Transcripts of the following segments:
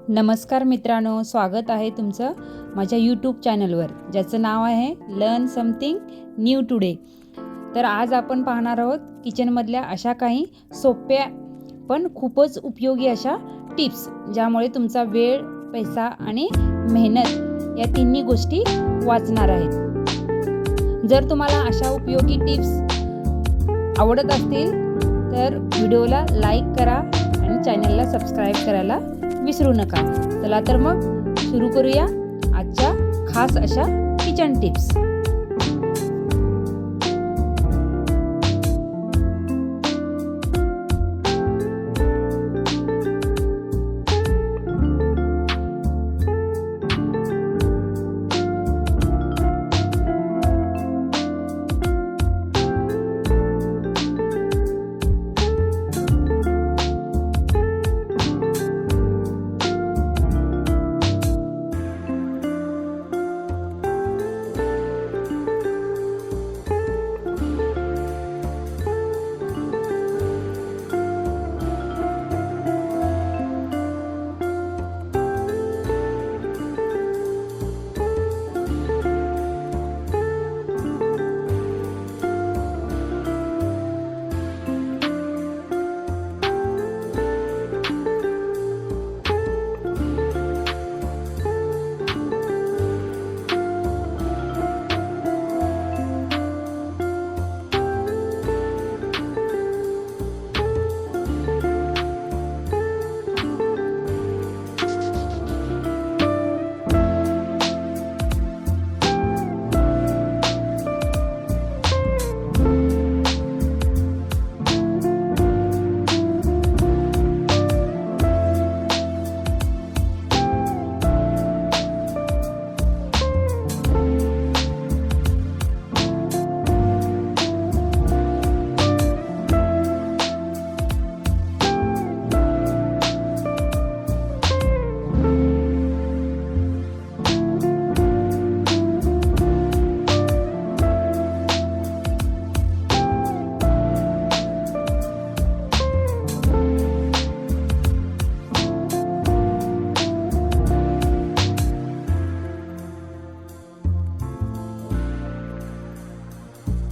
नमस्कार मित्रांनो, स्वागत आहे तुमचं माझ्या यूट्यूब चॅनलवर, ज्याचं नाव आहे लर्न समथिंग न्यू टुडे। तर आज आपण पाहणार आहोत किचनमधल्या अशा काही सोप्या पण खूपच उपयोगी अशा टिप्स, ज्यामुळे तुमचा वेळ, पैसा आणि मेहनत या तिन्ही गोष्टी वाचणार आहेत। जर तुम्हाला अशा उपयोगी टिप्स आवडत असतील तर व्हिडिओला लाईक करा आणि चॅनलला सबस्क्राईब करायला विसरू नका। चला तर मग सुरू करूया आजच्या खास अशा किचन टिप्स।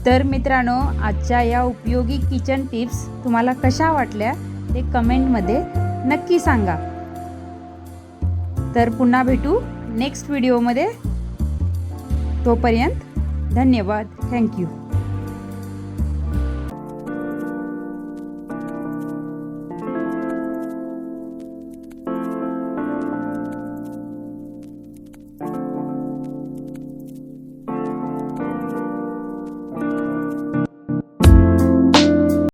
तर मित्रांनो, आजच्या या उपयोगी किचन टिप्स तुम्हाला कशा वाटल्या ते कमेंटमध्ये नक्की सांगा। तर पुन्हा भेटू नेक्स्ट व्हिडिओमध्ये। तोपर्यंत धन्यवाद, थँक्यू।